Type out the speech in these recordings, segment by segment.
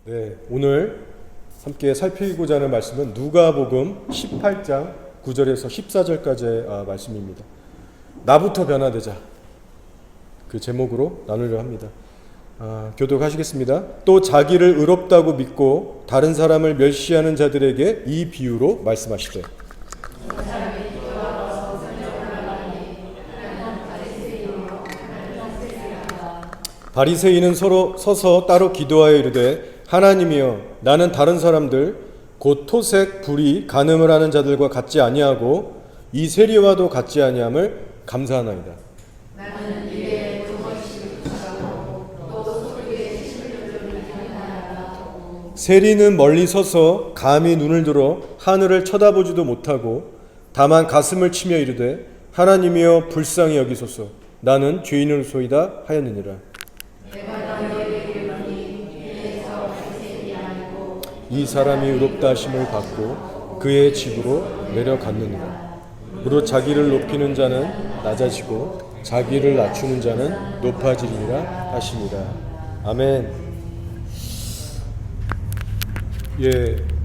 네, 오늘 함께 살피고자 하는 말씀은 누가복음 18장 9절에서 14절까지의 말씀입니다. 나부터 변화되자, 그 제목으로 나누려 합니다. 교독하시겠습니다. 또 자기를 의롭다고 믿고 다른 사람을 멸시하는 자들에게 이 비유로 말씀하시되, 바리새인은 서로 서서 따로 기도하여 이르되, 하나님이여, 나는 다른 사람들 곧 토색, 불의, 간음을 하는 자들과 같지 아니하고 이 세리와도 같지 아니함을 감사하나이다. 나는 일에 도무지 부족하고 또 소리에 심을 하나도. 세리는 멀리 서서 감히 눈을 들어 하늘을 쳐다보지도 못하고 다만 가슴을 치며 이르되, 하나님이여 불쌍히 여기소서, 나는 죄인으로소이다 하였느니라. 이 사람이 의롭다 하심을 받고 그의 집으로 내려갔느니라. 무릇 자기를 높이는 자는 낮아지고 자기를 낮추는 자는 높아지리라 하시니라. 아멘.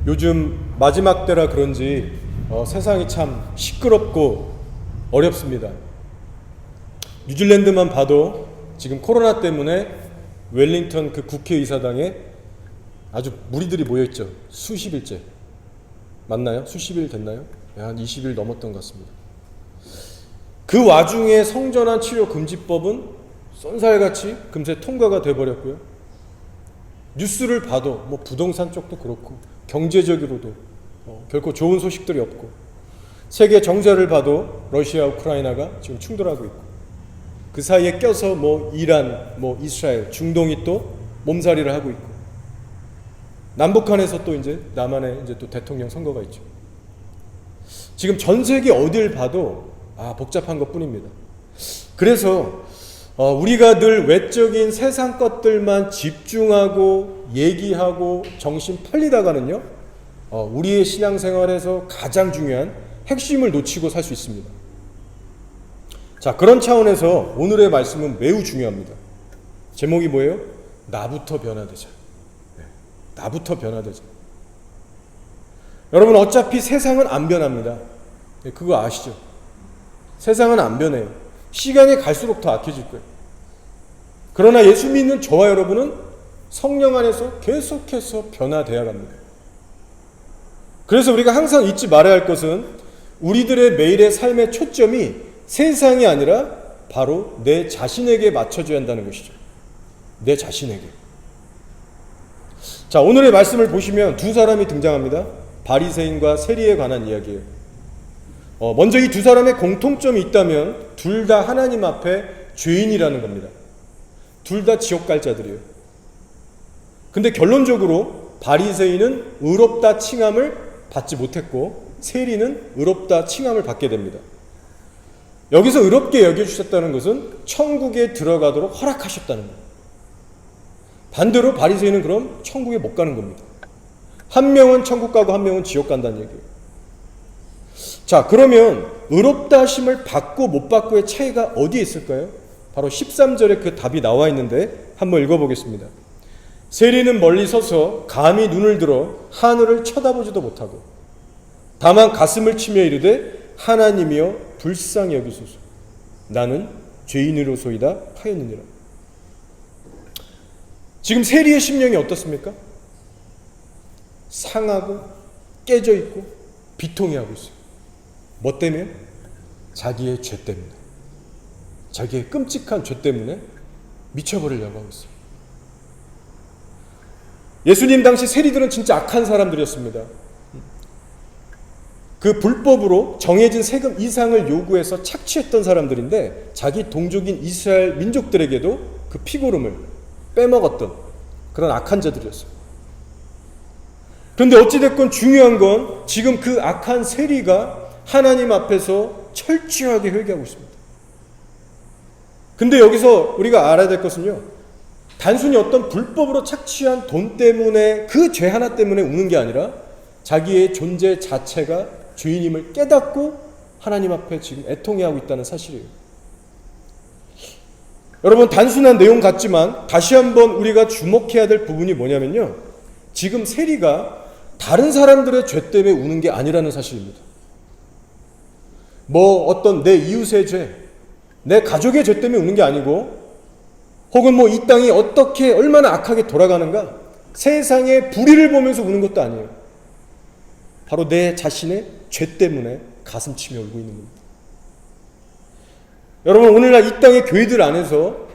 요즘 마지막 때라 그런지 세상이 참 시끄럽고 어렵습니다. 뉴질랜드만 봐도 지금 코로나 때문에 웰링턴 그 국회의사당에 아주 무리들이 모여있죠. 수십일째. 맞나요? 수십일 됐나요? 한 20일 넘었던 것 같습니다. 그 와중에 성전환 치료 금지법은 쏜살같이 금세 통과가 돼버렸고요. 뉴스를 봐도 뭐 부동산 쪽도 그렇고 경제적으로도 결코 좋은 소식들이 없고, 세계 정세를 봐도 러시아 우크라이나가 지금 충돌하고 있고, 그 사이에 껴서 뭐 이란, 뭐 이스라엘, 중동이 또 몸살이를 하고 있고, 남북한에서 또 이제 남한에 이제 또 대통령 선거가 있죠. 지금 전 세계 어딜 봐도 복잡한 것뿐입니다. 그래서 우리가 늘 외적인 세상 것들만 집중하고 얘기하고 정신 팔리다가는요, 우리의 신앙생활에서 가장 중요한 핵심을 놓치고 살 수 있습니다. 자, 그런 차원에서 오늘의 말씀은 매우 중요합니다. 제목이 뭐예요? 나부터 변화되자. 나부터 변화되자. 여러분, 어차피 세상은 안 변합니다. 그거 아시죠? 세상은 안 변해요. 시간이 갈수록 더 악해질 거예요. 그러나 예수 믿는 저와 여러분은 성령 안에서 계속해서 변화되어 갑니다. 그래서 우리가 항상 잊지 말아야 할 것은 우리들의 매일의 삶의 초점이 세상이 아니라 바로 내 자신에게 맞춰줘야 한다는 것이죠. 내 자신에게. 자, 오늘의 말씀을 보시면 두 사람이 등장합니다. 바리새인과 세리에 관한 이야기예요. 먼저 이 두 사람의 공통점이 있다면 둘 다 하나님 앞에 죄인이라는 겁니다. 둘 다 지옥 갈 자들이에요. 근데 결론적으로 바리새인은 의롭다 칭함을 받지 못했고 세리는 의롭다 칭함을 받게 됩니다. 여기서 의롭게 여겨주셨다는 것은 천국에 들어가도록 허락하셨다는 거예요. 반대로 바리새인은 그럼 천국에 못 가는 겁니다. 한 명은 천국 가고 한 명은 지옥 간다는 얘기예요. 자, 그러면 의롭다 하심을 받고 못 받고의 차이가 어디에 있을까요? 바로 13절에 그 답이 나와 있는데 한번 읽어보겠습니다. 세리는 멀리 서서 감히 눈을 들어 하늘을 쳐다보지도 못하고 다만 가슴을 치며 이르되, 하나님이여 불쌍히 여기소서, 나는 죄인으로소이다 하였느니라. 지금 세리의 심령이 어떻습니까? 상하고 깨져 있고 비통해하고 있어요. 뭐 때문에? 자기의 죄 때문에, 자기의 끔찍한 죄 때문에 미쳐버리려고 하고 있어요. 예수님 당시 세리들은 진짜 악한 사람들이었습니다. 그 불법으로 정해진 세금 이상을 요구해서 착취했던 사람들인데, 자기 동족인 이스라엘 민족들에게도 그 피고름을 빼먹었던 그런 악한 자들이었어요. 그런데 어찌됐건 중요한 건 지금 그 악한 세리가 하나님 앞에서 철저하게 회개하고 있습니다. 근데 여기서 우리가 알아야 될 것은요, 단순히 어떤 불법으로 착취한 돈 때문에, 그 죄 하나 때문에 우는 게 아니라 자기의 존재 자체가 죄인임을 깨닫고 하나님 앞에 지금 애통해하고 있다는 사실이에요. 여러분, 단순한 내용 같지만 다시 한번 우리가 주목해야 될 부분이 뭐냐면요, 지금 세리가 다른 사람들의 죄 때문에 우는 게 아니라는 사실입니다. 뭐 어떤 내 이웃의 죄, 내 가족의 죄 때문에 우는 게 아니고, 혹은 뭐 이 땅이 어떻게 얼마나 악하게 돌아가는가, 세상의 불의를 보면서 우는 것도 아니에요. 바로 내 자신의 죄 때문에 가슴치며 울고 있는 겁니다. 여러분, 오늘날 이 땅의 교회들 안에서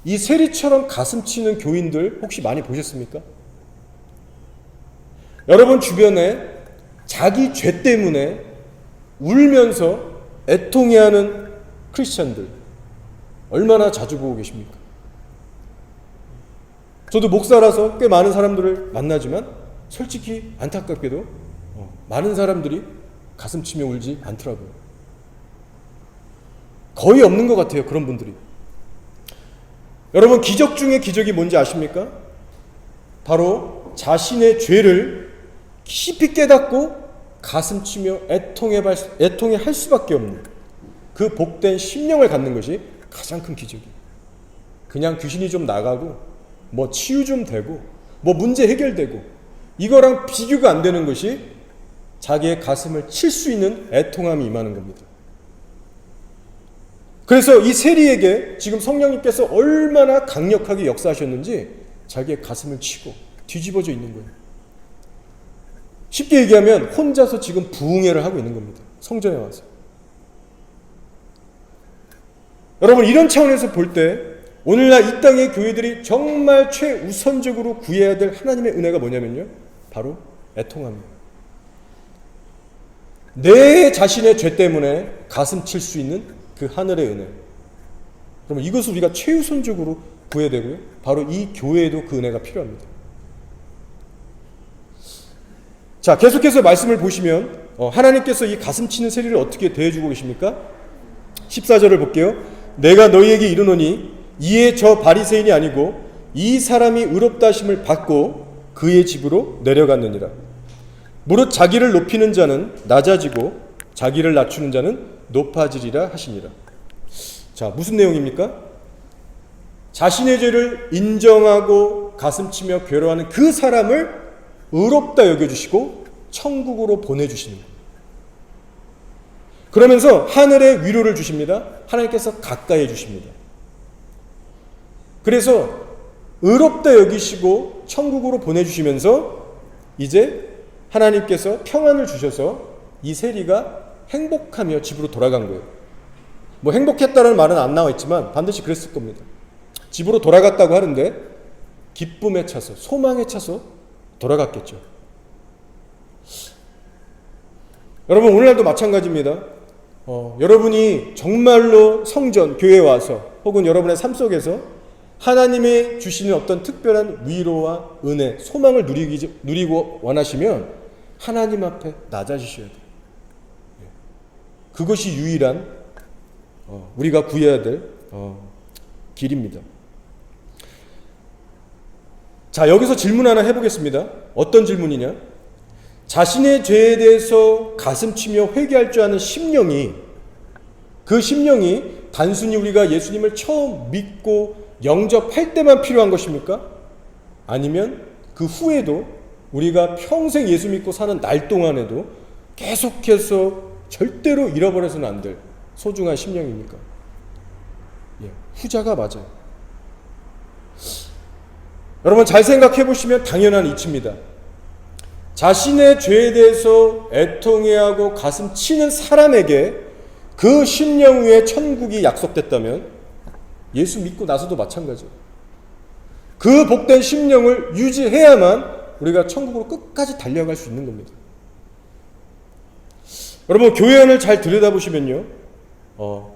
이 세리처럼 가슴치는 교인들 혹시 많이 보셨습니까? 여러분 주변에 자기 죄 때문에 울면서 애통해하는 크리스천들 얼마나 자주 보고 계십니까? 저도 목사라서 꽤 많은 사람들을 만나지만 솔직히 안타깝게도 많은 사람들이 가슴치며 울지 않더라고요. 거의 없는 것 같아요, 그런 분들이. 여러분, 기적 중에 기적이 뭔지 아십니까? 바로 자신의 죄를 깊이 깨닫고 가슴치며 애통해 할 수밖에 없는 그 복된 심령을 갖는 것이 가장 큰 기적이에요. 그냥 귀신이 좀 나가고 뭐 치유 좀 되고 뭐 문제 해결되고 이거랑 비교가 안 되는 것이 자기의 가슴을 칠 수 있는 애통함이 임하는 겁니다. 그래서 이 세리에게 지금 성령님께서 얼마나 강력하게 역사하셨는지 자기의 가슴을 치고 뒤집어져 있는 거예요. 쉽게 얘기하면 혼자서 지금 부흥회를 하고 있는 겁니다. 성전에 와서. 여러분, 이런 차원에서 볼 때 오늘날 이 땅의 교회들이 정말 최우선적으로 구해야 될 하나님의 은혜가 뭐냐면요, 바로 애통함이에요. 내 자신의 죄 때문에 가슴 칠 수 있는 그 하늘의 은혜. 그러면 이것을 우리가 최우선적으로 구해야 되고요, 바로 이 교회에도 그 은혜가 필요합니다. 자, 계속해서 말씀을 보시면 하나님께서 이 가슴 치는 세리를 어떻게 대해주고 계십니까? 14절을 볼게요. 내가 너희에게 이르노니 이에 저 바리새인이 아니고 이 사람이 의롭다 하심을 받고 그의 집으로 내려갔느니라. 무릇 자기를 높이는 자는 낮아지고 자기를 낮추는 자는 높아지리라 하시니라. 자, 무슨 내용입니까? 자신의 죄를 인정하고 가슴치며 괴로워하는 그 사람을 의롭다 여겨주시고 천국으로 보내주시는 거예요. 그러면서 하늘의 위로를 주십니다. 하나님께서 가까이 해주십니다. 그래서 의롭다 여기시고 천국으로 보내주시면서 이제 하나님께서 평안을 주셔서 이 세리가 행복하며 집으로 돌아간 거예요. 뭐 행복했다는 말은 안 나와 있지만 반드시 그랬을 겁니다. 집으로 돌아갔다고 하는데 기쁨에 차서, 소망에 차서 돌아갔겠죠. 여러분, 오늘날도 마찬가지입니다. 여러분이 정말로 성전, 교회에 와서 혹은 여러분의 삶 속에서 하나님의 주시는 어떤 특별한 위로와 은혜, 소망을 누리고 원하시면 하나님 앞에 낮아지셔야 돼요. 그것이 유일한 우리가 구해야 될 길입니다. 자, 여기서 질문 하나 해보겠습니다. 어떤 질문이냐? 자신의 죄에 대해서 가슴치며 회개할 줄 아는 심령이, 그 심령이 단순히 우리가 예수님을 처음 믿고 영접할 때만 필요한 것입니까? 아니면 그 후에도 우리가 평생 예수 믿고 사는 날 동안에도 계속해서 절대로 잃어버려서는 안 될 소중한 심령입니까? 예, 후자가 맞아요. 여러분, 잘 생각해 보시면 당연한 이치입니다. 자신의 죄에 대해서 애통해하고 가슴 치는 사람에게 그 심령 위에 천국이 약속됐다면 예수 믿고 나서도 마찬가지예요. 그 복된 심령을 유지해야만 우리가 천국으로 끝까지 달려갈 수 있는 겁니다. 여러분, 교회 안을 잘 들여다보시면요,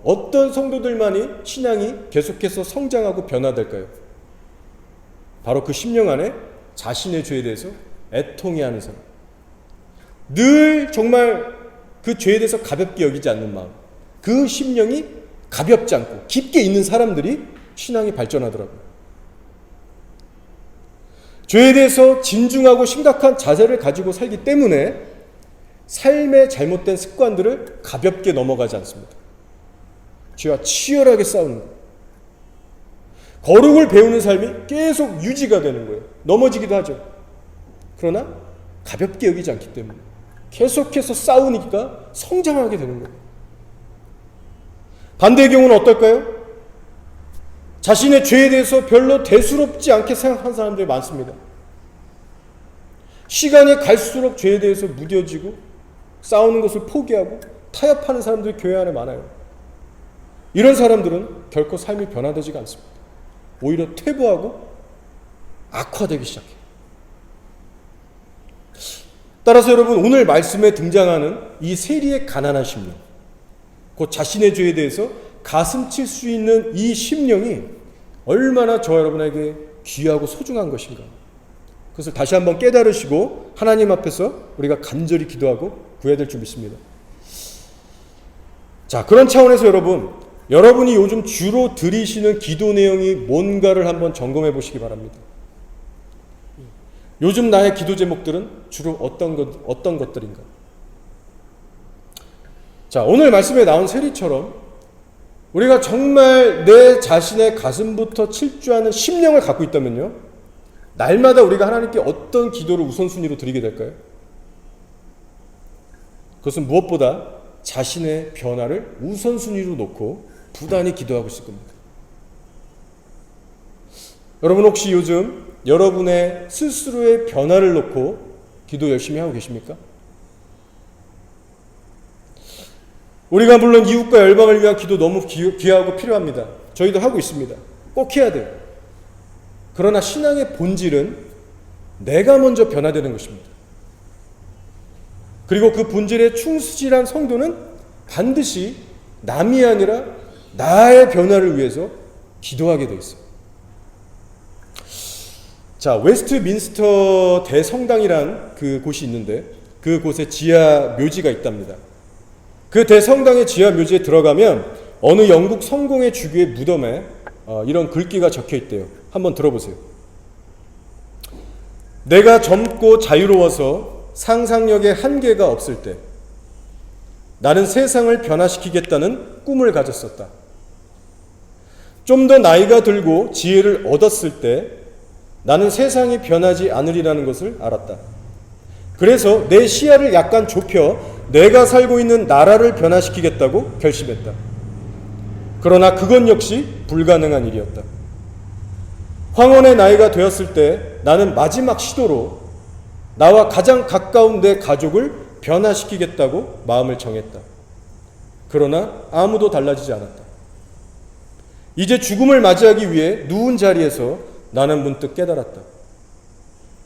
어떤 성도들만이 신앙이 계속해서 성장하고 변화될까요? 바로 그 심령 안에 자신의 죄에 대해서 애통해하는 사람, 늘 정말 그 죄에 대해서 가볍게 여기지 않는 마음, 그 심령이 가볍지 않고 깊게 있는 사람들이 신앙이 발전하더라고요. 죄에 대해서 진중하고 심각한 자세를 가지고 살기 때문에 삶의 잘못된 습관들을 가볍게 넘어가지 않습니다. 죄와 치열하게 싸우는 거예요. 거룩을 배우는 삶이 계속 유지가 되는 거예요. 넘어지기도 하죠. 그러나 가볍게 여기지 않기 때문에 계속해서 싸우니까 성장하게 되는 거예요. 반대의 경우는 어떨까요? 자신의 죄에 대해서 별로 대수롭지 않게 생각하는 사람들이 많습니다. 시간이 갈수록 죄에 대해서 무뎌지고 싸우는 것을 포기하고 타협하는 사람들이 교회 안에 많아요. 이런 사람들은 결코 삶이 변화되지가 않습니다. 오히려 퇴보하고 악화되기 시작해요. 따라서 여러분, 오늘 말씀에 등장하는 이 세리의 가난한 심령, 곧 자신의 죄에 대해서 가슴칠 수 있는 이 심령이 얼마나 저와 여러분에게 귀하고 소중한 것인가, 그것을 다시 한번 깨달으시고 하나님 앞에서 우리가 간절히 기도하고 구해야 될 줄 믿습니다. 자, 그런 차원에서 여러분이 요즘 주로 드리시는 기도 내용이 뭔가를 한번 점검해 보시기 바랍니다. 요즘 나의 기도 제목들은 주로 어떤 것들인가? 자, 오늘 말씀에 나온 세리처럼 우리가 정말 내 자신의 가슴부터 칠주하는 심령을 갖고 있다면요, 날마다 우리가 하나님께 어떤 기도를 우선순위로 드리게 될까요? 그것은 무엇보다 자신의 변화를 우선순위로 놓고 부단히 기도하고 있을 겁니다. 여러분, 혹시 요즘 여러분의 스스로의 변화를 놓고 기도 열심히 하고 계십니까? 우리가 물론 이웃과 열방을 위한 기도 너무 귀하고 필요합니다. 저희도 하고 있습니다. 꼭 해야 돼요. 그러나 신앙의 본질은 내가 먼저 변화되는 것입니다. 그리고 그 본질에 충실한 성도는 반드시 남이 아니라 나의 변화를 위해서 기도하게 되어 있어요. 자, 웨스트민스터 대성당이란 그 곳이 있는데 그 곳에 지하 묘지가 있답니다. 그 대성당의 지하 묘지에 들어가면 어느 영국 성공의 주교의 무덤에 이런 글귀가 적혀 있대요. 한번 들어보세요. 내가 젊고 자유로워서 상상력에 한계가 없을 때 나는 세상을 변화시키겠다는 꿈을 가졌었다. 좀 더 나이가 들고 지혜를 얻었을 때 나는 세상이 변하지 않으리라는 것을 알았다. 그래서 내 시야를 약간 좁혀 내가 살고 있는 나라를 변화시키겠다고 결심했다. 그러나 그건 역시 불가능한 일이었다. 황혼의 나이가 되었을 때 나는 마지막 시도로 나와 가장 가까운 내 가족을 변화시키겠다고 마음을 정했다. 그러나 아무도 달라지지 않았다. 이제 죽음을 맞이하기 위해 누운 자리에서 나는 문득 깨달았다.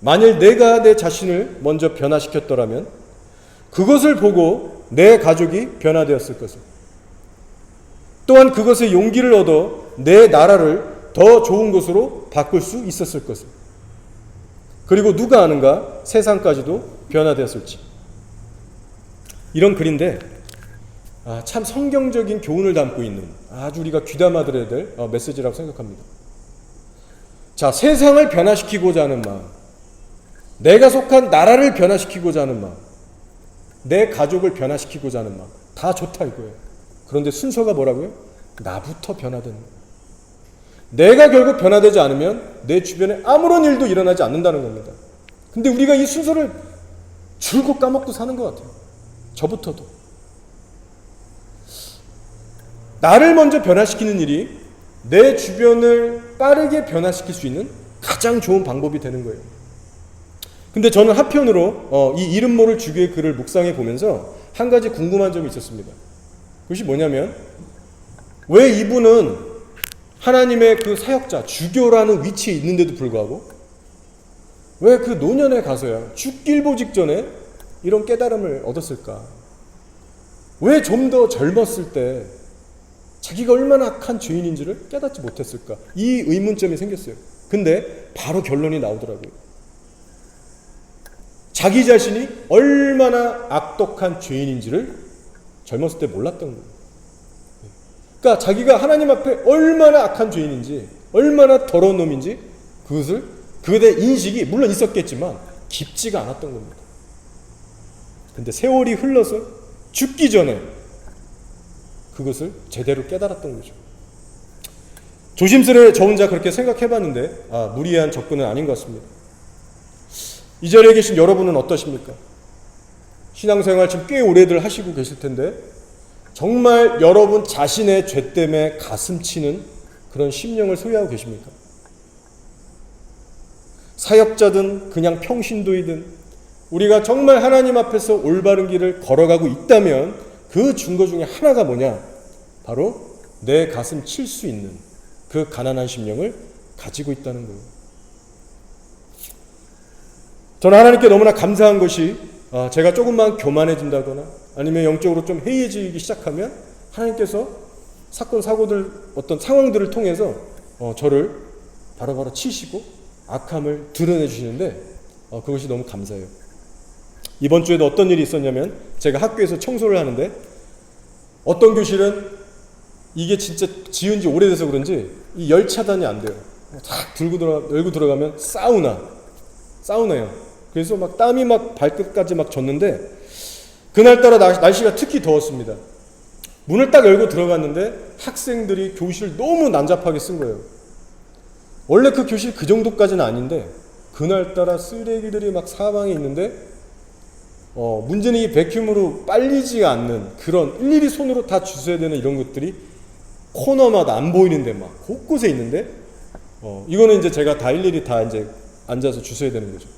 만일 내가 내 자신을 먼저 변화시켰더라면 그것을 보고 내 가족이 변화되었을 것을, 또한 그것에 용기를 얻어 내 나라를 더 좋은 곳으로 바꿀 수 있었을 것을, 그리고 누가 아는가 세상까지도 변화되었을지. 이런 글인데 참 성경적인 교훈을 담고 있는 아주 우리가 귀담아 들어야 될 메시지라고 생각합니다. 자, 세상을 변화시키고자 하는 마음, 내가 속한 나라를 변화시키고자 하는 마음, 내 가족을 변화시키고자 하는 마음, 다 좋다 이거예요. 그런데 순서가 뭐라고요? 나부터 변화되는 거예요. 내가 결국 변화되지 않으면 내 주변에 아무런 일도 일어나지 않는다는 겁니다. 근데 우리가 이 순서를 줄곧 까먹고 사는 것 같아요. 저부터도. 나를 먼저 변화시키는 일이 내 주변을 빠르게 변화시킬 수 있는 가장 좋은 방법이 되는 거예요. 근데 저는 한편으로 이 이름 모를 주교의 글을 묵상해 보면서 한 가지 궁금한 점이 있었습니다. 그것이 뭐냐면, 왜 이분은 하나님의 그 사역자, 주교라는 위치에 있는데도 불구하고 왜 그 노년에 가서야 죽길보 직전에 이런 깨달음을 얻었을까? 왜 좀 더 젊었을 때 자기가 얼마나 악한 죄인인지를 깨닫지 못했을까? 이 의문점이 생겼어요. 근데 바로 결론이 나오더라고요. 자기 자신이 얼마나 악독한 죄인인지를 젊었을 때 몰랐던 거예요. 그러니까 자기가 하나님 앞에 얼마나 악한 죄인인지, 얼마나 더러운 놈인지 그것에 대한 인식이 물론 있었겠지만 깊지가 않았던 겁니다. 근데 세월이 흘러서 죽기 전에 그것을 제대로 깨달았던 거죠. 조심스레 저 혼자 그렇게 생각해봤는데 무리한 접근은 아닌 것 같습니다. 이 자리에 계신 여러분은 어떠십니까? 신앙생활 지금 꽤 오래들 하시고 계실 텐데 정말 여러분 자신의 죄 때문에 가슴 치는 그런 심령을 소유하고 계십니까? 사역자든 그냥 평신도이든 우리가 정말 하나님 앞에서 올바른 길을 걸어가고 있다면 그 증거 중에 하나가 뭐냐? 바로 내 가슴 칠 수 있는 그 가난한 심령을 가지고 있다는 거예요. 저는 하나님께 너무나 감사한 것이 제가 조금만 교만해진다거나 아니면 영적으로 좀 해이해지기 시작하면 하나님께서 사건 사고들 어떤 상황들을 통해서 저를 바로바로 치시고 악함을 드러내 주시는데 그것이 너무 감사해요. 이번 주에도 어떤 일이 있었냐면 제가 학교에서 청소를 하는데 어떤 교실은 이게 진짜 지은 지 오래돼서 그런지 이 열차단이 안 돼요. 탁 열고 들어가면 사우나예요. 그래서 막 땀이 막 발끝까지 막 젖는데 그날따라 날씨가 특히 더웠습니다. 문을 딱 열고 들어갔는데 학생들이 교실 너무 난잡하게 쓴 거예요. 원래 그 교실 그 정도까지는 아닌데 그날따라 쓰레기들이 막 사방에 있는데 문제는 이 백큐으로 빨리지가 않는 그런 일일이 손으로 다 주워야 되는 이런 것들이 코너마다 안 보이는데 막 곳곳에 있는데 이거는 이제 제가 다 일일이 다 이제 앉아서 주워야 되는 거죠.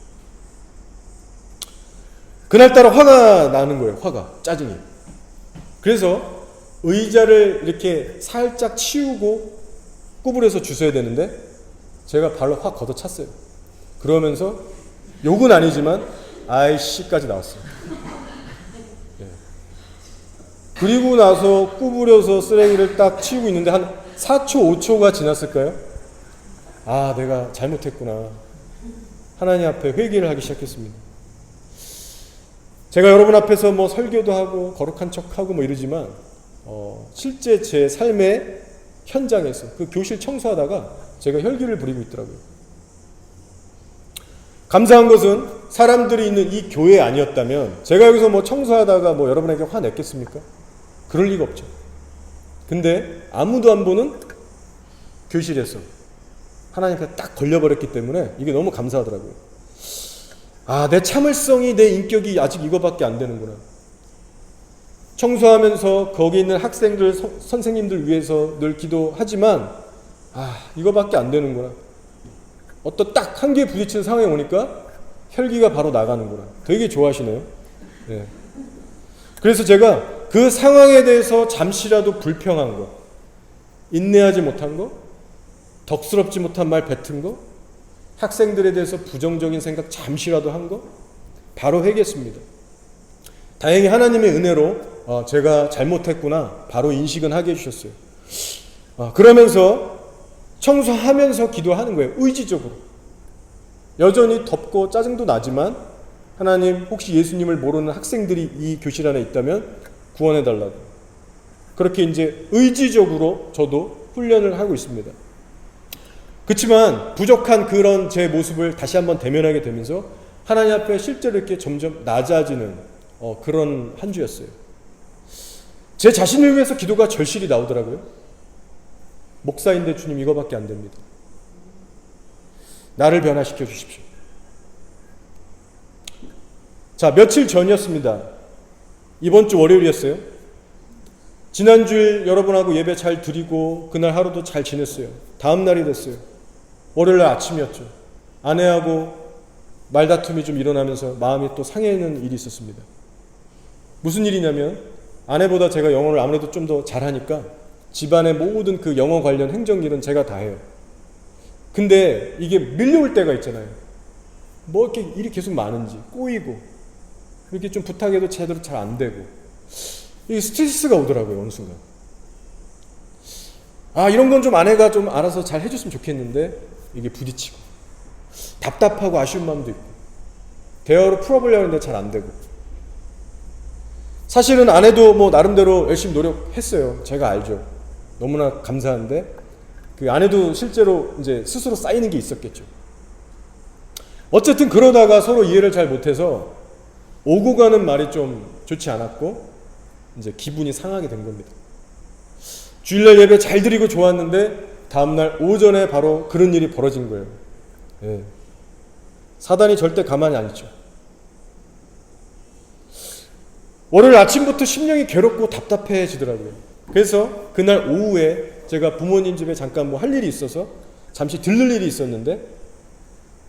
그날따라 화가 나는 거예요. 짜증이. 그래서 의자를 이렇게 살짝 치우고 구부려서 주워야 되는데 제가 발로 확 걷어찼어요. 그러면서 욕은 아니지만 아이씨까지 나왔어요. 네. 그리고 나서 구부려서 쓰레기를 딱 치우고 있는데 한 4초 5초가 지났을까요? 내가 잘못했구나. 하나님 앞에 회개를 하기 시작했습니다. 제가 여러분 앞에서 뭐 설교도 하고 거룩한 척하고 뭐 이러지만 실제 제 삶의 현장에서 그 교실 청소하다가 제가 혈기를 부리고 있더라고요. 감사한 것은 사람들이 있는 이 교회 아니었다면 제가 여기서 뭐 청소하다가 뭐 여러분에게 화냈겠습니까? 그럴 리가 없죠. 근데 아무도 안 보는 교실에서 하나님께 딱 걸려버렸기 때문에 이게 너무 감사하더라고요. 내 참을성이, 내 인격이 아직 이거밖에 안 되는구나. 청소하면서 거기 있는 학생들, 선생님들 위해서 늘 기도하지만 이거밖에 안 되는구나. 어떤 딱 한계에 부딪히는 상황이 오니까 혈기가 바로 나가는구나. 되게 좋아하시네요. 네. 그래서 제가 그 상황에 대해서 잠시라도 불평한 거, 인내하지 못한 거, 덕스럽지 못한 말 뱉은 거, 학생들에 대해서 부정적인 생각 잠시라도 한 거 바로 회개했습니다. 다행히 하나님의 은혜로 제가 잘못했구나 바로 인식은 하게 해주셨어요. 그러면서 청소하면서 기도하는 거예요. 의지적으로. 여전히 덥고 짜증도 나지만 하나님, 혹시 예수님을 모르는 학생들이 이 교실 안에 있다면 구원해달라고. 그렇게 이제 의지적으로 저도 훈련을 하고 있습니다. 그렇지만 부족한 그런 제 모습을 다시 한번 대면하게 되면서 하나님 앞에 실제로 이렇게 점점 낮아지는 그런 한 주였어요. 제 자신을 위해서 기도가 절실히 나오더라고요. 목사인데 주님 이거밖에 안 됩니다. 나를 변화시켜 주십시오. 자, 며칠 전이었습니다. 이번 주 월요일이었어요. 지난주일 여러분하고 예배 잘 드리고 그날 하루도 잘 지냈어요. 다음 날이 됐어요. 월요일날 아침이었죠. 아내하고 말다툼이 좀 일어나면서 마음이 또 상해있는 일이 있었습니다. 무슨 일이냐면 아내보다 제가 영어를 아무래도 좀 더 잘하니까 집안의 모든 그 영어 관련 행정일은 제가 다 해요. 근데 이게 밀려올 때가 있잖아요. 뭐 이렇게 일이 계속 많은지 꼬이고 이렇게 좀 부탁해도 제대로 잘 안 되고 이게 스트레스가 오더라고요. 어느 순간 이런 건 좀 아내가 좀 알아서 잘 해줬으면 좋겠는데 이게 부딪히고 답답하고 아쉬운 마음도 있고 대화로 풀어보려고 하는데 잘 안 되고 사실은 아내도 뭐 나름대로 열심히 노력했어요. 제가 알죠. 너무나 감사한데 그 아내도 실제로 이제 스스로 쌓이는 게 있었겠죠. 어쨌든 그러다가 서로 이해를 잘 못해서 오고 가는 말이 좀 좋지 않았고 이제 기분이 상하게 된 겁니다. 주일날 예배 잘 드리고 좋았는데 다음날 오전에 바로 그런 일이 벌어진 거예요. 네. 사단이 절대 가만히 안 있죠. 월요일 아침부터 심령이 괴롭고 답답해지더라고요. 그래서 그날 오후에 제가 부모님 집에 잠깐 뭐 할 일이 있어서 잠시 들를 일이 있었는데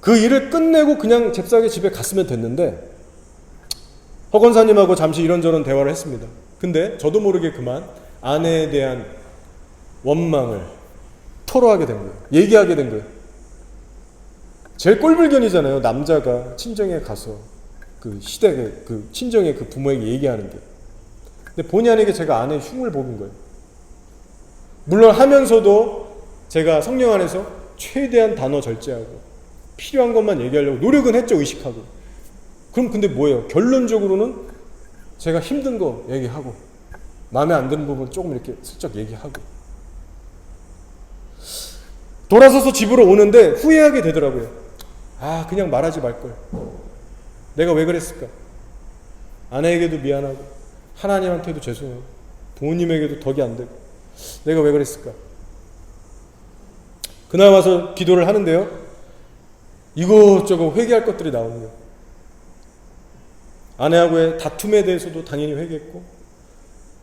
그 일을 끝내고 그냥 잽싸게 집에 갔으면 됐는데 허 권사님하고 잠시 이런저런 대화를 했습니다. 근데 저도 모르게 그만 아내에 대한 원망을 토로하게 된 거예요. 얘기하게 된 거예요. 제일 꼴불견이잖아요. 남자가 친정에 가서 그 시댁의 그 친정의 그 부모에게 얘기하는 게. 근데 본의 아니게 제가 아내의 흉을 보는 거예요. 물론 하면서도 제가 성령 안에서 최대한 단어 절제하고 필요한 것만 얘기하려고 노력은 했죠. 의식하고. 그럼 근데 뭐예요? 결론적으로는 제가 힘든 거 얘기하고 마음에 안 드는 부분 조금 이렇게 슬쩍 얘기하고 돌아서서 집으로 오는데 후회하게 되더라고요. 아, 그냥 말하지 말걸. 내가 왜 그랬을까? 아내에게도 미안하고 하나님한테도 죄송하고 부모님에게도 덕이 안 되고 내가 왜 그랬을까? 그날 와서 기도를 하는데요, 이것저것 회개할 것들이 나오는 거예요. 아내하고의 다툼에 대해서도 당연히 회개했고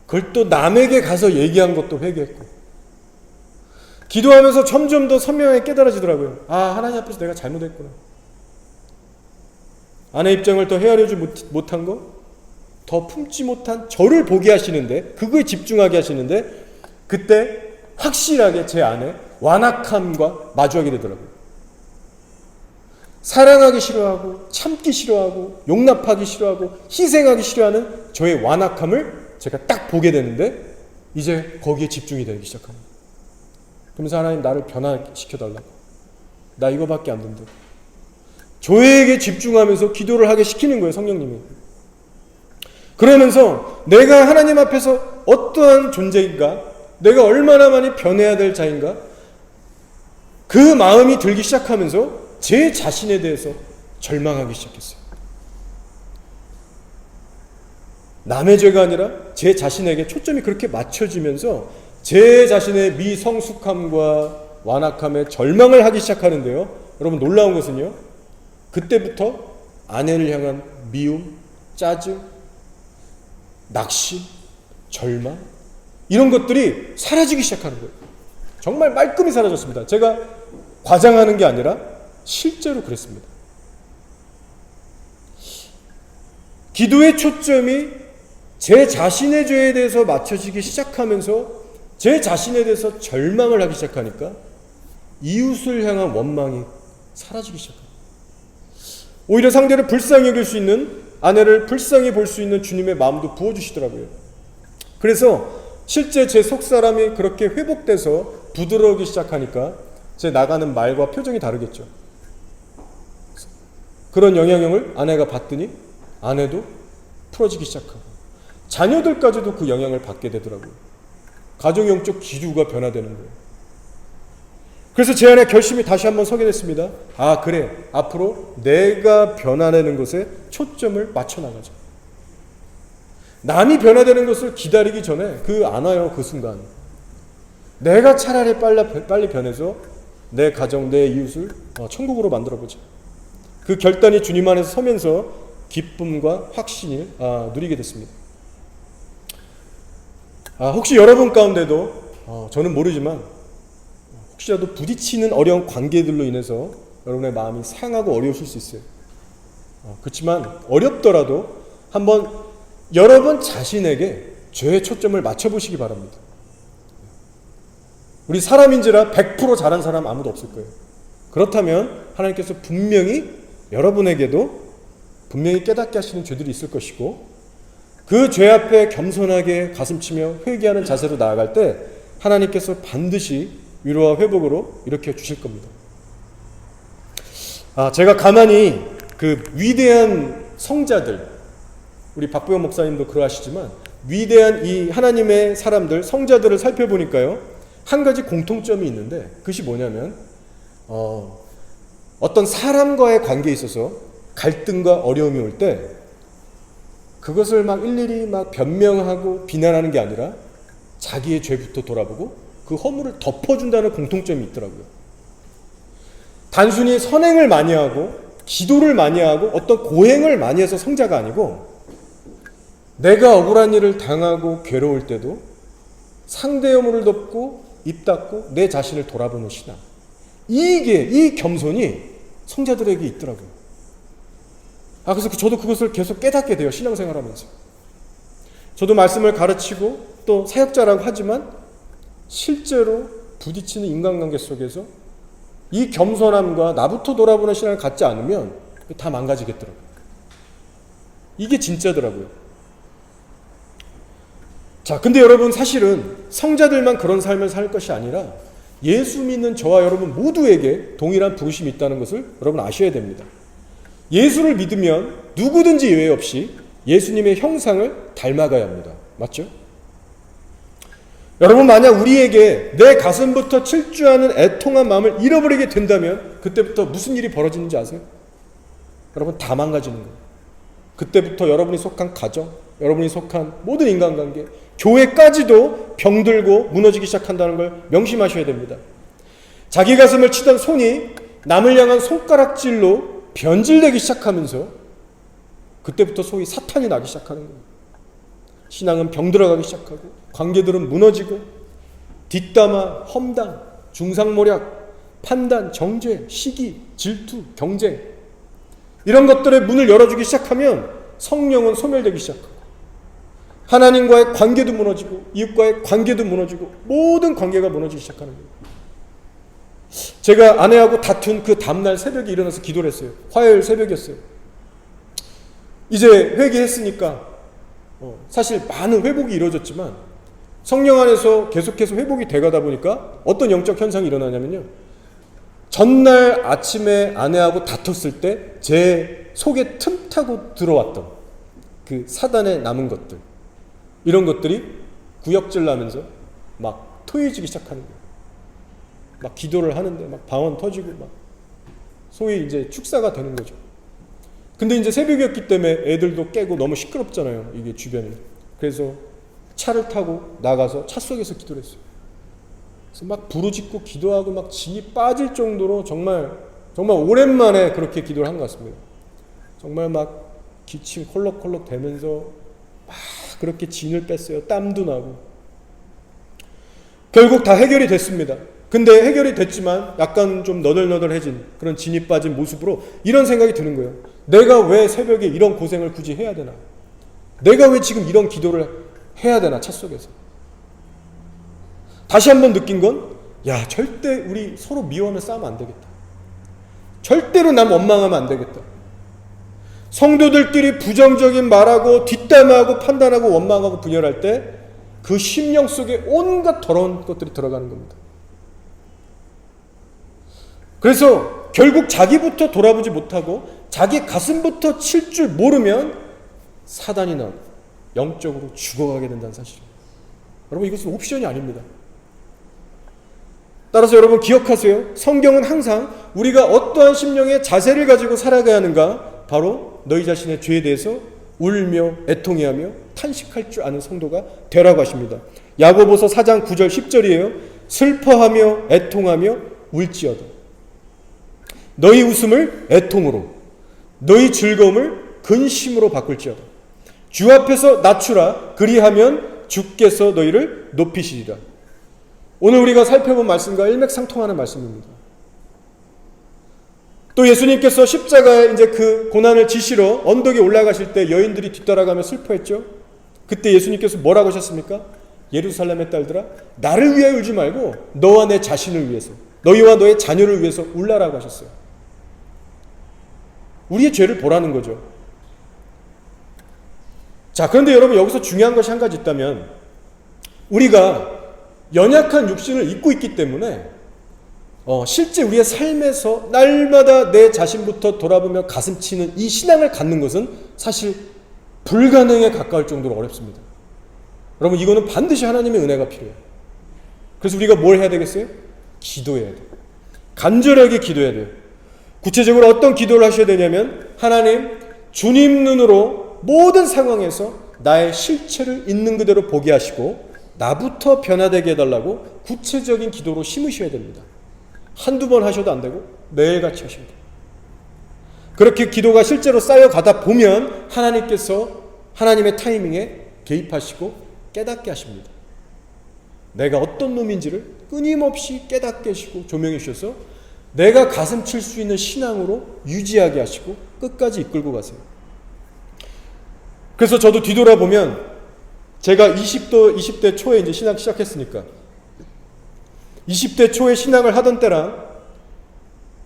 그걸 또 남에게 가서 얘기한 것도 회개했고 기도하면서 점점 더 선명하게 깨달아지더라고요. 아, 하나님 앞에서 내가 잘못했구나. 아내 입장을 더 헤아려지 못한 거, 더 품지 못한 저를 보게 하시는데, 그거에 집중하게 하시는데, 그때 확실하게 제 안에 완악함과 마주하게 되더라고요. 사랑하기 싫어하고, 참기 싫어하고, 용납하기 싫어하고, 희생하기 싫어하는 저의 완악함을 제가 딱 보게 되는데, 이제 거기에 집중이 되기 시작합니다. 그러면서 하나님 나를 변화시켜달라고. 나 이거밖에 안 된다. 저에게 집중하면서 기도를 하게 시키는 거예요, 성령님이. 그러면서 내가 하나님 앞에서 어떠한 존재인가, 내가 얼마나 많이 변해야 될 자인가, 그 마음이 들기 시작하면서 제 자신에 대해서 절망하기 시작했어요. 남의 죄가 아니라 제 자신에게 초점이 그렇게 맞춰지면서 제 자신의 미성숙함과 완악함에 절망을 하기 시작하는데요. 여러분, 놀라운 것은요, 그때부터 아내를 향한 미움, 짜증, 낙심, 절망, 이런 것들이 사라지기 시작하는 거예요. 정말 말끔히 사라졌습니다. 제가 과장하는 게 아니라 실제로 그랬습니다. 기도의 초점이 제 자신의 죄에 대해서 맞춰지기 시작하면서 제 자신에 대해서 절망을 하기 시작하니까 이웃을 향한 원망이 사라지기 시작합니다. 오히려 상대를 불쌍히 여길 수 있는, 아내를 불쌍히 볼 수 있는 주님의 마음도 부어주시더라고요. 그래서 실제 제 속사람이 그렇게 회복돼서 부드러우기 시작하니까 제 나가는 말과 표정이 다르겠죠. 그런 영향을 아내가 받더니 아내도 풀어지기 시작하고 자녀들까지도 그 영향을 받게 되더라고요. 가정 영적 기류가 변화되는 거예요. 그래서 제 안에 결심이 다시 한번 서게 됐습니다. 아, 그래, 앞으로 내가 변화되는 것에 초점을 맞춰 나가자. 남이 변화되는 것을 기다리기 전에 안 와요. 그 순간 내가 차라리 빨리 변해서 내 가정, 내 이웃을 천국으로 만들어보자. 그 결단이 주님 안에서 서면서 기쁨과 확신을 누리게 됐습니다. 혹시 여러분 가운데도 저는 모르지만 혹시라도 부딪히는 어려운 관계들로 인해서 여러분의 마음이 상하고 어려우실 수 있어요. 그렇지만 어렵더라도 한번 여러분 자신에게 죄의 초점을 맞춰보시기 바랍니다. 우리 사람인지라 100% 잘한 사람 아무도 없을 거예요. 그렇다면 하나님께서 분명히 여러분에게도 분명히 깨닫게 하시는 죄들이 있을 것이고, 그 죄 앞에 겸손하게 가슴치며 회개하는 자세로 나아갈 때 하나님께서 반드시 위로와 회복으로 일으켜 주실 겁니다. 제가 가만히 그 위대한 성자들, 우리 박보영 목사님도 그러하시지만 위대한 이 하나님의 사람들, 성자들을 살펴보니까요, 한 가지 공통점이 있는데, 그것이 뭐냐면 어떤 사람과의 관계에 있어서 갈등과 어려움이 올 때 그것을 막 일일이 막 변명하고 비난하는 게 아니라 자기의 죄부터 돌아보고 그 허물을 덮어준다는 공통점이 있더라고요. 단순히 선행을 많이 하고 기도를 많이 하고 어떤 고행을 많이 해서 성자가 아니고, 내가 억울한 일을 당하고 괴로울 때도 상대의 물을 덮고 입 닫고 내 자신을 돌아보는 신앙. 이 겸손이 성자들에게 있더라고요. 그래서 저도 그것을 계속 깨닫게 돼요. 신앙생활하면서. 저도 말씀을 가르치고 또 사역자라고 하지만 실제로 부딪히는 인간관계 속에서 이 겸손함과 나부터 돌아보는 신앙을 갖지 않으면 다 망가지겠더라고요. 이게 진짜더라고요. 자, 근데 여러분, 사실은 성자들만 그런 삶을 살 것이 아니라 예수 믿는 저와 여러분 모두에게 동일한 부르심이 있다는 것을 여러분 아셔야 됩니다. 예수를 믿으면 누구든지 예외 없이 예수님의 형상을 닮아가야 합니다. 맞죠? 여러분, 만약 우리에게 내 가슴부터 질주하는 애통한 마음을 잃어버리게 된다면 그때부터 무슨 일이 벌어지는지 아세요? 여러분, 다 망가지는 거예요. 그때부터 여러분이 속한 가정, 여러분이 속한 모든 인간관계, 교회까지도 병들고 무너지기 시작한다는 걸 명심하셔야 됩니다. 자기 가슴을 치던 손이 남을 향한 손가락질로 변질되기 시작하면서 그때부터 소위 사탄이 나기 시작하는 거예요. 신앙은 병들어가기 시작하고 관계들은 무너지고 뒷담화, 험담, 중상모략, 판단, 정죄, 시기, 질투, 경쟁, 이런 것들의 문을 열어주기 시작하면 성령은 소멸되기 시작하고 하나님과의 관계도 무너지고 이웃과의 관계도 무너지고 모든 관계가 무너지기 시작하는 거예요. 제가 아내하고 다툰 그 다음날 새벽에 일어나서 기도를 했어요. 화요일 새벽이었어요. 이제 회개했으니까 사실 많은 회복이 이루어졌지만 성령 안에서 계속해서 회복이 돼가다 보니까 어떤 영적 현상이 일어나냐면요, 전날 아침에 아내하고 다퉜을 때 제 속에 틈타고 들어왔던 그 사단의 남은 것들, 이런 것들이 구역질 나면서 막 토해지기 시작하는 거예요. 막 기도를 하는데 막 방언 터지고 막 소위 이제 축사가 되는 거죠. 근데 이제 새벽이었기 때문에 애들도 깨고 너무 시끄럽잖아요, 이게 주변이. 그래서 차를 타고 나가서 차 속에서 기도를 했어요. 그래서 막 부르짖고 기도하고 막 진이 빠질 정도로 정말 오랜만에 그렇게 기도를 한 것 같습니다. 정말 막 기침 콜록콜록 대면서 막 그렇게 진을 뺐어요. 땀도 나고. 결국 다 해결이 됐습니다. 근데 해결이 됐지만 약간 좀 너덜너덜해진 그런 진이 빠진 모습으로 이런 생각이 드는 거예요. 내가 왜 새벽에 이런 고생을 굳이 해야 되나? 내가 왜 지금 이런 기도를 해야 되나? 차 속에서. 다시 한번 느낀 건, 야, 절대 우리 서로 미워하며 싸우면 안 되겠다. 절대로 남 원망하면 안 되겠다. 성도들끼리 부정적인 말하고 뒷담화하고 판단하고 원망하고 분열할 때 그 심령 속에 온갖 더러운 것들이 들어가는 겁니다. 그래서 결국 자기부터 돌아보지 못하고 자기 가슴부터 칠 줄 모르면 사단이나 영적으로 죽어가게 된다는 사실입니다. 여러분, 이것은 옵션이 아닙니다. 따라서 여러분 기억하세요. 성경은 항상 우리가 어떠한 심령의 자세를 가지고 살아가야 하는가, 바로 너희 자신의 죄에 대해서 울며 애통해하며 탄식할 줄 아는 성도가 되라고 하십니다. 야고보서 4장 9절 10절이에요. 슬퍼하며 애통하며 울지어다. 너희 웃음을 애통으로, 너희 즐거움을 근심으로 바꿀지어다. 주 앞에서 낮추라. 그리하면 주께서 너희를 높이시리라. 오늘 우리가 살펴본 말씀과 일맥상통하는 말씀입니다. 또 예수님께서 십자가에 이제 그 고난을 지시러 언덕에 올라가실 때 여인들이 뒤따라가며 슬퍼했죠. 그때 예수님께서 뭐라고 하셨습니까? 예루살렘의 딸들아, 나를 위하여 울지 말고 너와 내 자신을 위해서, 너희와 너의 자녀를 위해서 울라라고 하셨어요. 우리의 죄를 보라는 거죠. 자, 그런데 여러분, 여기서 중요한 것이 한 가지 있다면, 우리가 연약한 육신을 입고 있기 때문에 실제 우리의 삶에서 날마다 내 자신부터 돌아보며 가슴치는 이 신앙을 갖는 것은 사실 불가능에 가까울 정도로 어렵습니다. 여러분, 이거는 반드시 하나님의 은혜가 필요해요. 그래서 우리가 뭘 해야 되겠어요? 기도해야 돼요. 간절하게 기도해야 돼요. 구체적으로 어떤 기도를 하셔야 되냐면, 하나님, 주님 눈으로 모든 상황에서 나의 실체를 있는 그대로 보게 하시고 나부터 변화되게 해달라고 구체적인 기도로 심으셔야 됩니다. 한두 번 하셔도 안 되고 매일같이 하셔야 돼요. 그렇게 기도가 실제로 쌓여가다 보면 하나님께서 하나님의 타이밍에 개입하시고 깨닫게 하십니다. 내가 어떤 놈인지를 끊임없이 깨닫게 하시고 조명해 주셔서 내가 가슴 칠 수 있는 신앙으로 유지하게 하시고 끝까지 이끌고 가세요. 그래서 저도 뒤돌아보면 제가 20대 초에 이제 신학 시작했으니까 20대 초에 신학을 하던 때랑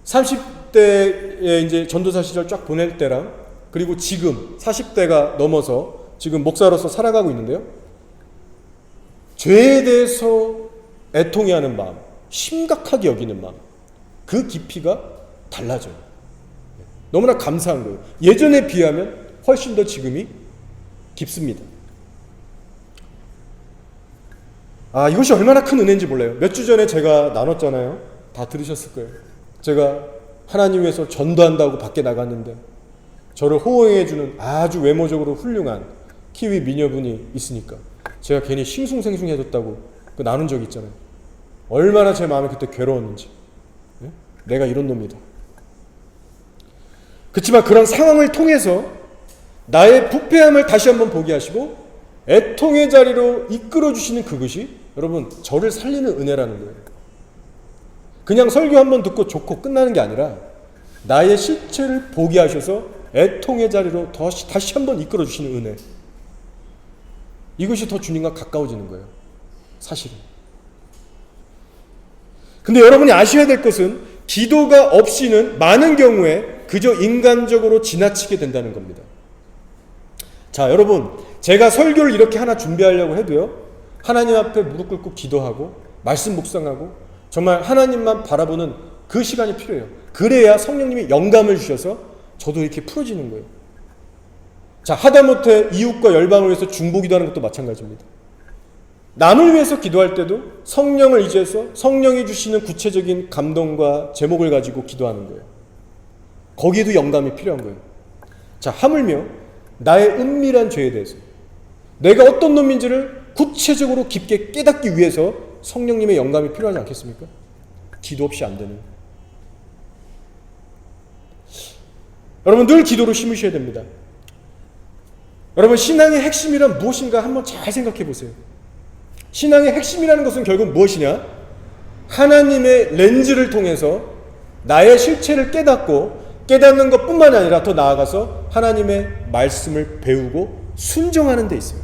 30대에 이제 전도사 시절 쫙 보낼 때랑 그리고 지금 40대가 넘어서 지금 목사로서 살아가고 있는데요. 죄에 대해서 애통해하는 마음, 심각하게 여기는 마음, 그 깊이가 달라져요. 너무나 감사한 거예요. 예전에 비하면 훨씬 더 지금이 깊습니다. 이것이 얼마나 큰 은혜인지 몰라요. 몇 주 전에 제가 나눴잖아요. 다 들으셨을 거예요. 제가 하나님 위해서 전도한다고 밖에 나갔는데 저를 호응해주는 아주 외모적으로 훌륭한 키위 미녀분이 있으니까 제가 괜히 싱숭생숭해졌다고 나눈 적이 있잖아요. 얼마나 제 마음이 그때 괴로웠는지. 네? 내가 이런 놈이다. 그렇지만 그런 상황을 통해서 나의 부패함을 다시 한번 보게 하시고 애통의 자리로 이끌어주시는 그것이 여러분 저를 살리는 은혜라는 거예요. 그냥 설교 한번 듣고 좋고 끝나는 게 아니라 나의 실체를 보게 하셔서 애통의 자리로 다시 한번 이끌어주시는 은혜. 이것이 더 주님과 가까워지는 거예요. 사실은. 근데 여러분이 아셔야 될 것은 기도가 없이는 많은 경우에 그저 인간적으로 지나치게 된다는 겁니다. 자, 여러분, 제가 설교를 이렇게 하나 준비하려고 해도요, 하나님 앞에 무릎 꿇고 기도하고 말씀 묵상하고 정말 하나님만 바라보는 그 시간이 필요해요. 그래야 성령님이 영감을 주셔서 저도 이렇게 풀어지는 거예요. 자, 하다못해 이웃과 열방을 위해서 중보기도하는 것도 마찬가지입니다. 남을 위해서 기도할 때도 성령을 의지해서 성령이 주시는 구체적인 감동과 제목을 가지고 기도하는 거예요. 거기에도 영감이 필요한 거예요. 자, 하물며 나의 은밀한 죄에 대해서 내가 어떤 놈인지를 구체적으로 깊게 깨닫기 위해서 성령님의 영감이 필요하지 않겠습니까? 기도 없이 안 되는. 여러분 늘 기도로 심으셔야 됩니다. 여러분 신앙의 핵심이란 무엇인가 한번 잘 생각해 보세요. 신앙의 핵심이라는 것은 결국 무엇이냐? 하나님의 렌즈를 통해서 나의 실체를 깨닫고 깨닫는 것뿐만 아니라 더 나아가서 하나님의 말씀을 배우고 순종하는 데 있어요.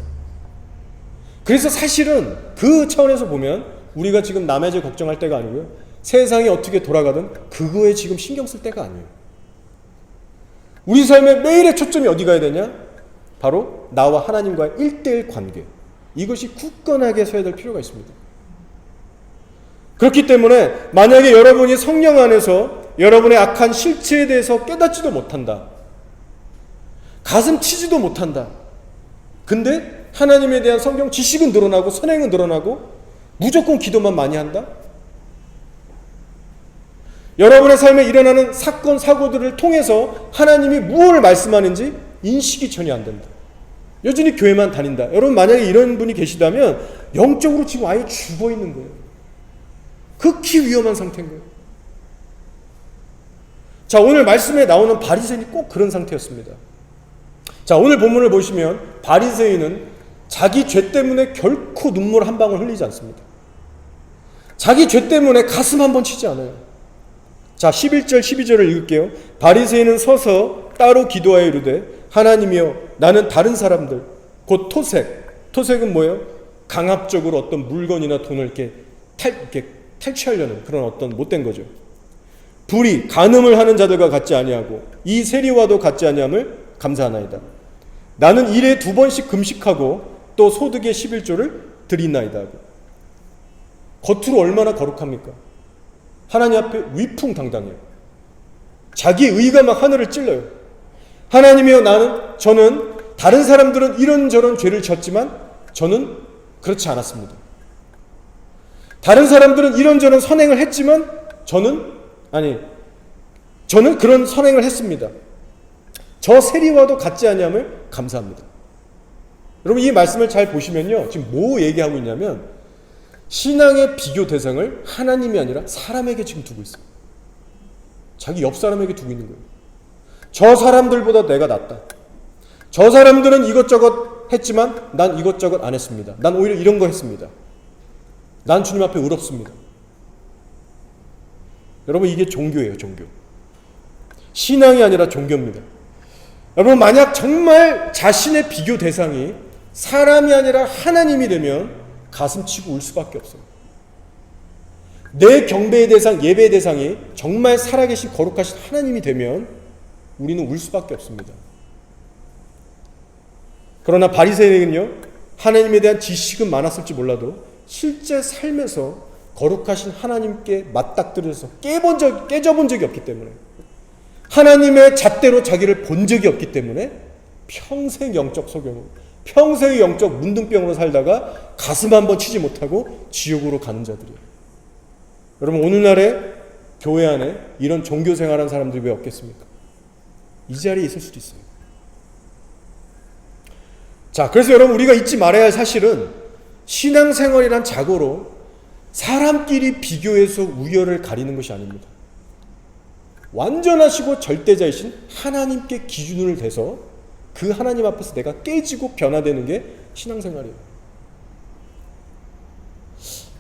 그래서 사실은 그 차원에서 보면 우리가 지금 남의 죄 걱정할 때가 아니고요. 세상이 어떻게 돌아가든 그거에 지금 신경 쓸 때가 아니에요. 우리 삶의 매일의 초점이 어디 가야 되냐? 바로 나와 하나님과의 1:1 관계. 이것이 굳건하게 서야 될 필요가 있습니다. 그렇기 때문에 만약에 여러분이 성령 안에서 여러분의 악한 실체에 대해서 깨닫지도 못한다. 가슴 치지도 못한다. 근데 하나님에 대한 성경 지식은 늘어나고 선행은 늘어나고 무조건 기도만 많이 한다? 여러분의 삶에 일어나는 사건, 사고들을 통해서 하나님이 무엇을 말씀하는지 인식이 전혀 안 된다. 여전히 교회만 다닌다. 여러분 만약에 이런 분이 계시다면 영적으로 지금 아예 죽어있는 거예요. 극히 위험한 상태인 거예요. 자, 오늘 말씀에 나오는 바리새인이 꼭 그런 상태였습니다. 자, 오늘 본문을 보시면 바리새인은 자기 죄 때문에 결코 눈물 한 방울 흘리지 않습니다. 자기 죄 때문에 가슴 한번 치지 않아요. 자, 11절 12절을 읽을게요. 바리새인은 서서 따로 기도하여 이르되 하나님이여 나는 다른 사람들 곧 토색은 뭐예요? 강압적으로 어떤 물건이나 돈을 이렇게 탈취하려는 그런 어떤 못된 거죠. 불의 간음을 하는 자들과 같지 아니하고 이 세리와도 같지 아니함을 감사하나이다. 나는 일에 2번씩 금식하고 또 소득의 11조를 드리나이다. 겉으로 얼마나 거룩합니까? 하나님 앞에 위풍당당해요. 자기 의가 막 하늘을 찔러요. 하나님이여 저는 다른 사람들은 이런저런 죄를 졌지만 저는 그렇지 않았습니다. 다른 사람들은 이런저런 선행을 했지만 저는 그런 선행을 했습니다. 저 세리와도 같지 아니함을 감사합니다. 여러분 이 말씀을 잘 보시면요. 지금 뭐 얘기하고 있냐면 신앙의 비교 대상을 하나님이 아니라 사람에게 지금 두고 있어요. 자기 옆 사람에게 두고 있는 거예요. 저 사람들보다 내가 낫다. 저 사람들은 이것저것 했지만 난 이것저것 안 했습니다. 난 오히려 이런 거 했습니다. 난 주님 앞에 의롭습니다. 여러분, 이게 종교예요, 종교. 신앙이 아니라 종교입니다. 여러분, 만약 정말 자신의 비교 대상이 사람이 아니라 하나님이 되면 가슴 치고 울 수밖에 없어요. 내 경배의 대상, 예배의 대상이 정말 살아계신 거룩하신 하나님이 되면 우리는 울 수밖에 없습니다. 그러나 바리새인은요, 하나님에 대한 지식은 많았을지 몰라도 실제 삶에서 거룩하신 하나님께 맞닥뜨려서 깨져본 적이 없기 때문에, 하나님의 잣대로 자기를 본 적이 없기 때문에 평생 영적 소경으로, 평생 영적 문둥병으로 살다가 가슴 한번 치지 못하고 지옥으로 가는 자들이에요. 여러분, 오늘날에 교회 안에 이런 종교 생활하는 사람들이 왜 없겠습니까? 이 자리에 있을 수도 있어요. 자, 그래서 여러분, 우리가 잊지 말아야 할 사실은 신앙생활이란 자고로 사람끼리 비교해서 우열을 가리는 것이 아닙니다. 완전하시고 절대자이신 하나님께 기준을 대서 그 하나님 앞에서 내가 깨지고 변화되는 게 신앙생활이에요.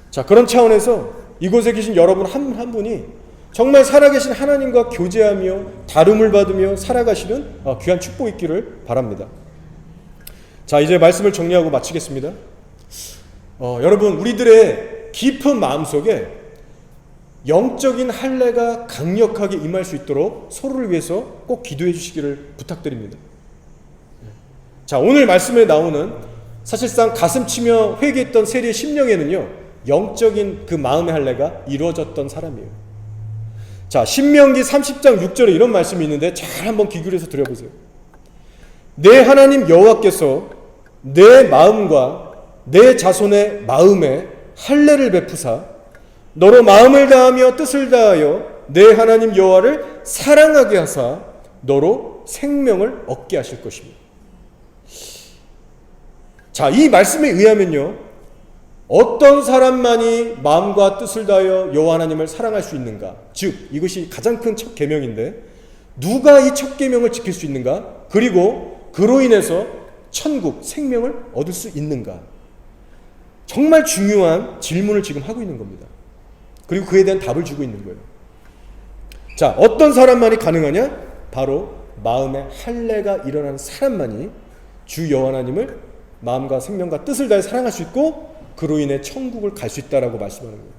자, 그런 차원에서 이곳에 계신 여러분 한 분이 정말 살아계신 하나님과 교제하며 다름을 받으며 살아가시는 귀한 축복 있기를 바랍니다. 자, 이제 말씀을 정리하고 마치겠습니다. 여러분, 우리들의 깊은 마음속에 영적인 할례가 강력하게 임할 수 있도록 서로를 위해서 꼭 기도해 주시기를 부탁드립니다. 자, 오늘 말씀에 나오는 사실상 가슴 치며 회개했던 세리의 심령에는요, 영적인 그 마음의 할례가 이루어졌던 사람이에요. 자, 신명기 30장 6절에 이런 말씀이 있는데 잘 한번 귀 기울여서 들어보세요. 내 하나님 여호와께서 내 마음과 내 자손의 마음에 할례를 베푸사 너로 마음을 다하며 뜻을 다하여 내 하나님 여호와를 사랑하게 하사 너로 생명을 얻게 하실 것입니다. 자, 이 말씀에 의하면요, 어떤 사람만이 마음과 뜻을 다하여 여호와 하나님을 사랑할 수 있는가? 즉, 이것이 가장 큰 첫 계명인데 누가 이 첫 계명을 지킬 수 있는가? 그리고 그로 인해서 천국, 생명을 얻을 수 있는가? 정말 중요한 질문을 지금 하고 있는 겁니다. 그리고 그에 대한 답을 주고 있는 거예요. 자, 어떤 사람만이 가능하냐? 바로 마음에 할례가 일어나는 사람만이 주 여호와 하나님을 마음과 생명과 뜻을 다해 사랑할 수 있고 그로 인해 천국을 갈 수 있다라고 말씀하는 거예요.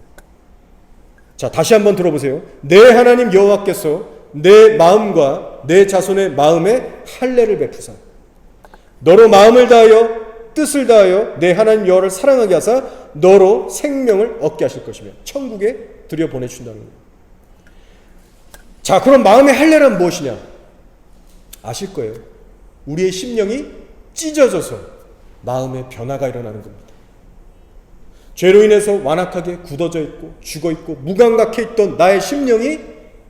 자, 다시 한번 들어보세요. 내 하나님 여호와께서 내 마음과 내 자손의 마음에 할례를 베푸사 너로 마음을 다하여 뜻을 다하여 내 하나님 여호와를 사랑하게 하사 너로 생명을 얻게 하실 것이며 천국에 들여보내주신다는 거예요. 자, 그럼 마음의 할례란 무엇이냐? 아실 거예요. 우리의 심령이 찢어져서 마음의 변화가 일어나는 겁니다. 죄로 인해서 완악하게 굳어져 있고 죽어있고 무감각해 있던 나의 심령이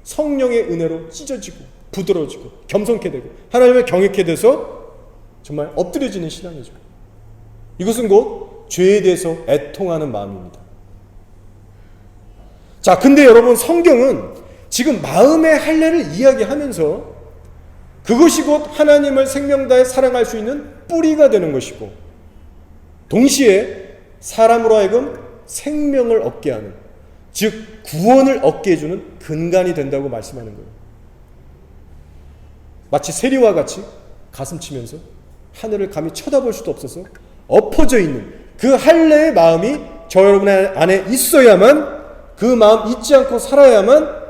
성령의 은혜로 찢어지고 부드러워지고 겸손케 되고 하나님을 경외케 돼서 정말 엎드려지는 신앙이죠. 이것은 곧 죄에 대해서 애통하는 마음입니다. 자, 근데 여러분, 성경은 지금 마음의 할례를 이야기하면서 그것이 곧 하나님을 생명 다해 사랑할 수 있는 뿌리가 되는 것이고 동시에 사람으로 하여금 생명을 얻게 하는, 즉 구원을 얻게 해주는 근간이 된다고 말씀하는 거예요. 마치 세리와 같이 가슴 치면서 하늘을 감히 쳐다볼 수도 없어서 엎어져 있는 그 할례의 마음이 저 여러분의 안에 있어야만, 그 마음 잊지 않고 살아야만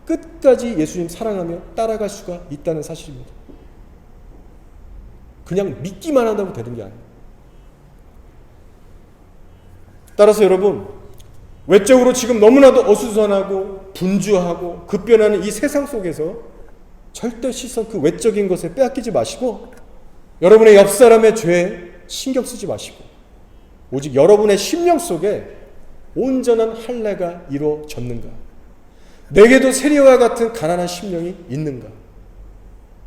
끝까지 예수님 사랑하며 따라갈 수가 있다는 사실입니다. 그냥 믿기만 한다고 되는 게 아니에요. 따라서 여러분, 외적으로 지금 너무나도 어수선하고 분주하고 급변하는 이 세상 속에서 절대 시선, 그 외적인 것에 빼앗기지 마시고 여러분의 옆 사람의 죄에 신경 쓰지 마시고 오직 여러분의 심령 속에 온전한 할례가 이루어졌는가, 내게도 세리와 같은 가난한 심령이 있는가,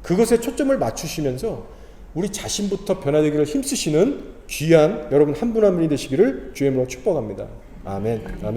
그것에 초점을 맞추시면서 우리 자신부터 변화되기를 힘쓰시는 귀한 여러분 한 분 한 분이 되시기를 주의 이름으로 축복합니다. 아멘. 아멘.